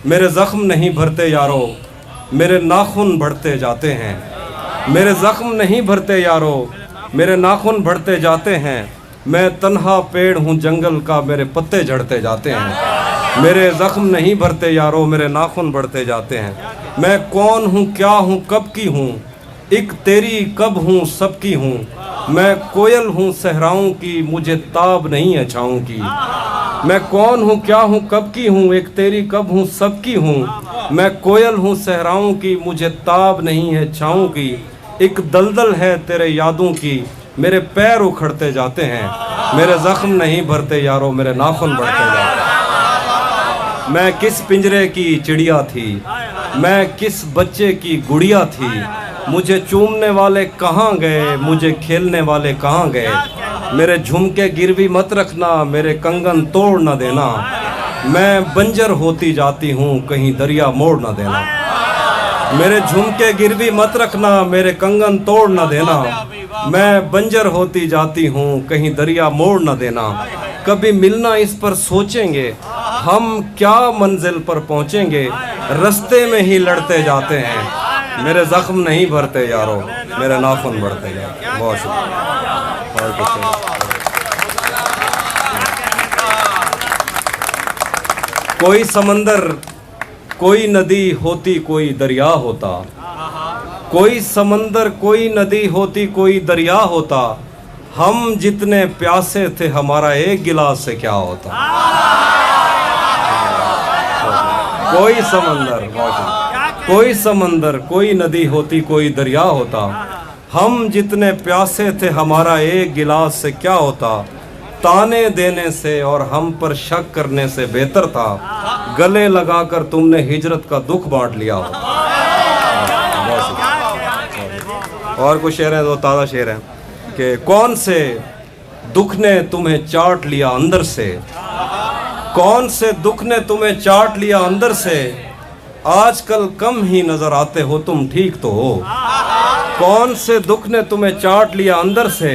मेरे ज़ख्म नहीं भरते यारो, मेरे नाखून बढ़ते जाते हैं। मेरे ज़ख्म नहीं भरते यारो, मेरे नाखून बढ़ते जाते हैं। मैं तन्हा पेड़ हूँ जंगल का, मेरे पत्ते झड़ते जाते हैं। मेरे ज़ख्म नहीं भरते यारो, मेरे नाखून बढ़ते जाते हैं। मैं कौन हूँ, क्या हूँ, कब की हूँ, एक तेरी कब हूँ, सबकी हूँ। मैं कोयल हूँ सहराओं की, मुझे ताब नहीं है छाँव की। मैं कौन हूँ, क्या हूँ, कब की हूँ, एक तेरी कब हूँ, सबकी हूँ। मैं कोयल हूँ सहराओं की, मुझे ताब नहीं है छाँव की। एक दलदल है तेरे यादों की, मेरे पैर उखड़ते जाते हैं। मेरे ज़ख्म नहीं भरते यारो, मेरे नाखून बढ़ते जाते हैं। मैं किस पिंजरे की चिड़िया थी, मैं किस बच्चे की गुड़िया थी। मुझे चूमने वाले कहाँ गए, मुझे खेलने वाले कहाँ गए। मेरे झुमके गिरवी मत रखना, मेरे कंगन तोड़ न देना। मैं बंजर होती जाती हूँ, कहीं दरिया मोड़ न देना। मेरे झुमके गिरवी मत रखना, मेरे कंगन तोड़ न देना। मैं बंजर होती जाती हूँ, कहीं दरिया मोड़ न देना। कभी मिलना इस पर सोचेंगे, हम क्या मंजिल पर पहुँचेंगे, रास्ते में ही लड़ते जाते हैं। मेरे ज़ख्म नहीं भरते यारो, मेरे नाखून बढ़ते जाते हैं। बहुत शुक्रिया। और कुछ नहीं। कोई समंदर कोई नदी होती, कोई दरिया होता। कोई समंदर कोई नदी होती, कोई दरिया होता। हम जितने प्यासे थे, हमारा एक गिलास से क्या होता। कोई समंदर कोई समंदर कोई नदी होती, कोई दरिया होता। हम जितने प्यासे थे, हमारा एक गिलास से क्या होता। ताने देने से और हम पर शक करने से बेहतर था, गले लगाकर तुमने हिजरत का दुख बांट लिया हो। और कुछ शेर हैं, दो ताज़ा शेर हैं कि कौन से दुख ने तुम्हें चाट लिया अंदर से। कौन से दुख ने तुम्हें चाट लिया अंदर से। आजकल कम ही नजर आते हो, तुम ठीक तो हो। कौन से दुख ने तुम्हें चाट लिया अंदर से।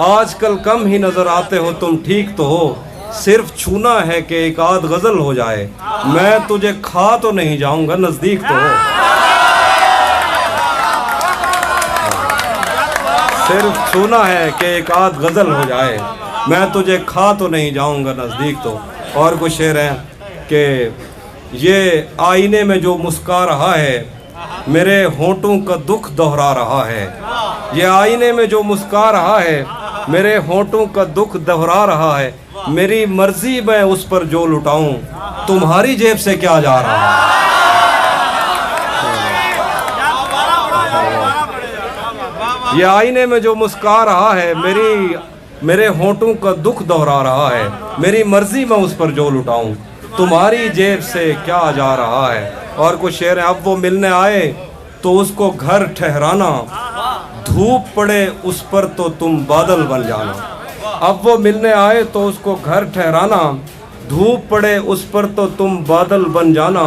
आजकल कम ही नजर आते हो, तुम ठीक तो हो। सिर्फ छूना है कि एक आध गजल हो जाए, मैं तुझे खा तो नहीं जाऊंगा, नजदीक तो हो। सिर्फ छूना है कि एक आध गजल हो जाए, मैं तुझे खा तो नहीं जाऊंगा, नजदीक तो। और कुछ शेर हैं कि ये आईने में जो मुस्कुरा रहा है, मेरे होंठों का दुख दोहरा रहा है। ये आईने में जो मुस्कुरा रहा है, मेरे होंठों का दुख दोहरा रहा है। मेरी मर्जी मैं उस पर जो लुटाऊं, तुम्हारी जेब से क्या जा रहा है। ये आईने में जो मुस्कुरा रहा है, मेरे होंठों का दुख दोहरा रहा है। मेरी मर्जी मैं उस पर जो लुटाऊं, तुम्हारी जेब से क्या जा रहा है। और कुछ शेर है, अब वो मिलने आए तो उसको घर ठहराना, धूप पड़े उस पर तो तुम बादल बन जाना। अब वो मिलने आए तो उसको घर ठहराना, धूप पड़े उस पर तो तुम बादल बन जाना।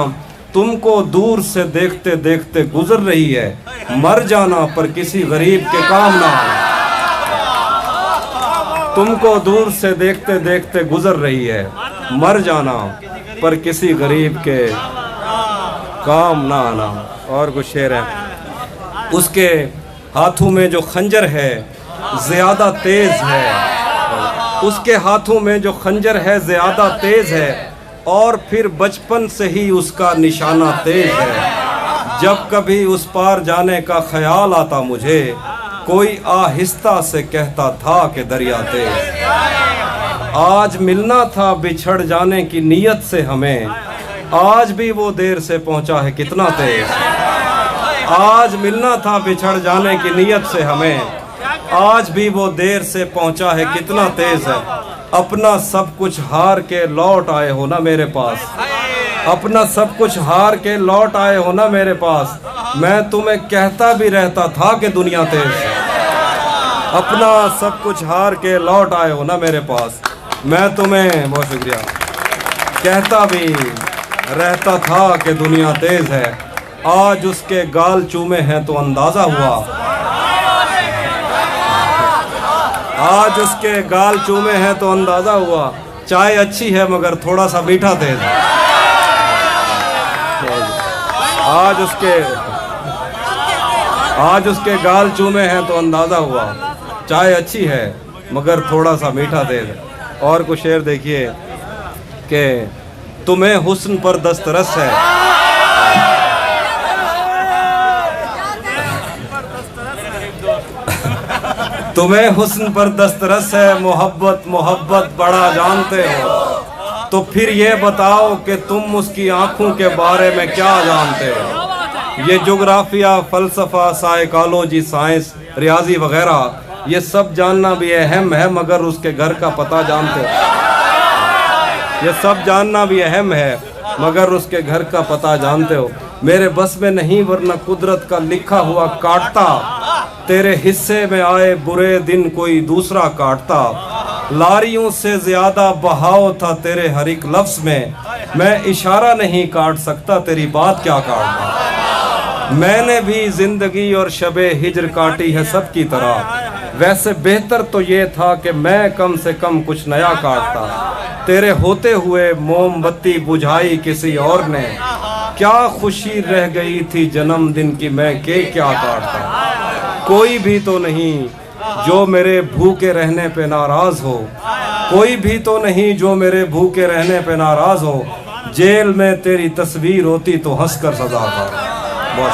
तुमको दूर से देखते देखते गुजर रही है, मर जाना पर किसी गरीब के काम ना आना। तुमको दूर से देखते देखते गुजर रही है, मर जाना पर किसी गरीब के काम ना आना। और कुछ शेर है, उसके हाथों में जो खंजर है ज़्यादा तेज़ है। उसके हाथों में जो खंजर है ज़्यादा तेज़ है, और फिर बचपन से ही उसका निशाना तेज है। जब कभी उस पार जाने का ख्याल आता मुझे, कोई आहिस्ता से कहता था कि दरिया तेज। आज मिलना था बिछड़ जाने की नीयत से हमें, आज भी वो देर से पहुंचा है कितना तेज। आज मिलना था बिछड़ जाने की नीयत से हमें, आज भी वो देर से पहुंचा है कितना तेज है। अपना सब कुछ हार के लौट आए हो ना मेरे पास, अपना सब कुछ हार के लौट आए हो ना मेरे पास। मैं तुम्हें कहता भी रहता था कि दुनिया तेज है। अपना सब कुछ हार के लौट आए हो ना मेरे पास, मैं तुम्हें, बहुत शुक्रिया, कहता भी रहता था कि दुनिया तेज है। आज उसके गाल चूमे हैं तो अंदाज़ा हुआ, आज उसके गाल चूमे हैं तो अंदाज़ा हुआ। चाय अच्छी है मगर थोड़ा सा मीठा तेज है। आज उसके गाल चूमे हैं तो अंदाज़ा हुआ चाय अच्छी है मगर थोड़ा सा मीठा तेल। और कुछ शेर देखिए कि तुम्हें हुस्न पर दस्तरस है, तुम्हें हुस्न पर दस्तरस है, मोहब्बत मोहब्बत बड़ा जानते हो, तो फिर ये बताओ कि तुम उसकी आंखों के बारे में क्या जानते हो। ये जोग्राफिया, फ़लसफ़ा, साइकोलॉजी, साइंस, रियाजी वगैरह ये सब जानना भी अहम है मगर उसके घर का पता जानते हो। ये सब जानना भी अहम है मगर उसके घर का पता जानते हो। मेरे बस में नहीं वरना कुदरत का लिखा हुआ काटता, तेरे हिस्से में आए बुरे दिन कोई दूसरा काटता। लारियों से ज्यादा बहाव था तेरे हर एक लफ्ज में, मैं इशारा नहीं काट सकता तेरी बात क्या काटता। मैंने भी जिंदगी और शबे हिज्र काटी है सबकी तरह, वैसे बेहतर तो ये था कि मैं कम से कम कुछ नया काटता। तेरे होते हुए मोमबत्ती बुझाई किसी और ने, क्या खुशी रह गई थी जन्मदिन की मैं केक क्या काटता। कोई भी तो नहीं जो मेरे भूखे रहने पे नाराज हो, कोई भी तो नहीं जो मेरे भूखे रहने पे नाराज हो। जेल में तेरी तस्वीर होती तो हंसकर सजा था। बहुत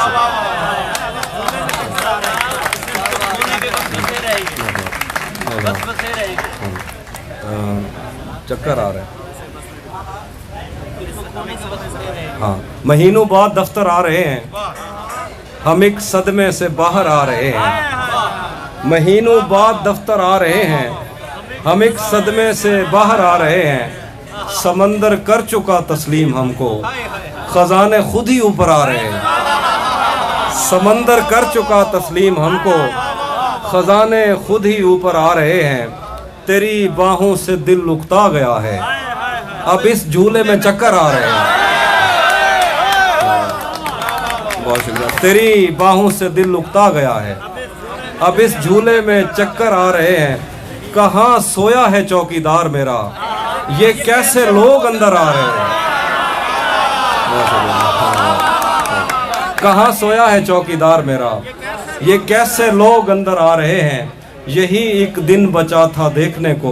चक्कर आ रहे हैं। हाँ, महीनों बाद दफ्तर आ रहे हैं, हम एक सदमे से बाहर आ रहे हैं। महीनों बाद दफ्तर आ रहे हैं, हम एक सदमे से बाहर आ रहे हैं। समंदर कर चुका तस्लीम हमको, खजाने खुद ही ऊपर आ रहे हैं। समंदर कर चुका तस्लीम हमको, खजाने खुद ही ऊपर आ रहे हैं। तेरी बाहों से दिल लुकता गया है, अब इस झूले में चक्कर आ रहे हैं। बहुत शुक्रिया। तेरी बाहों से दिल लुकता गया है, अब इस झूले में चक्कर आ रहे हैं। कहाँ सोया है चौकीदार मेरा, ये कैसे लोग अंदर आ रहे हैं। कहाँ सोया है चौकीदार मेरा, ये कैसे लोग अंदर आ रहे हैं। यही एक दिन बचा था देखने को,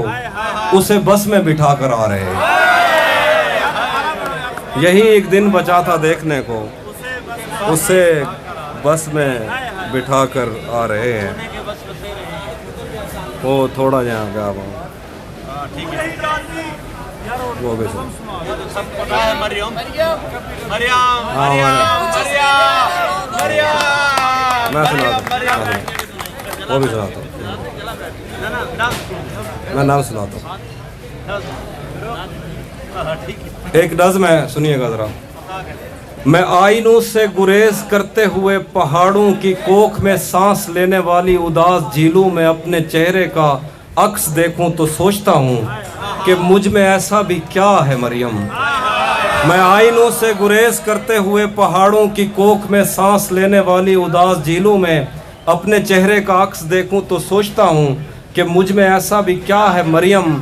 उसे बस में बिठा कर आ रहे हैं। यही एक दिन बचा था देखने को, उसे बस में बिठा कर आ रहे हैं। वो थोड़ा यहाँ पे आप वो भी सुन। मैं सुनाता हूँ, वो भी सुनाता हूँ, मैं नाम सुनाता हूँ। एक नज़्म है, सुनिएगा ज़रा। मैं आईनों से गुरेज करते हुए पहाड़ों की कोख में सांस लेने वाली उदास झीलों में अपने चेहरे का अक्स देखूं तो सोचता हूँ कि मुझ में ऐसा भी क्या है मरियम। मैं आईनों से गुरेज करते हुए पहाड़ों की कोख में सांस लेने वाली उदास झीलों में अपने चेहरे का अक्स देखूं तो सोचता हूँ कि मुझ में ऐसा भी क्या है मरियम।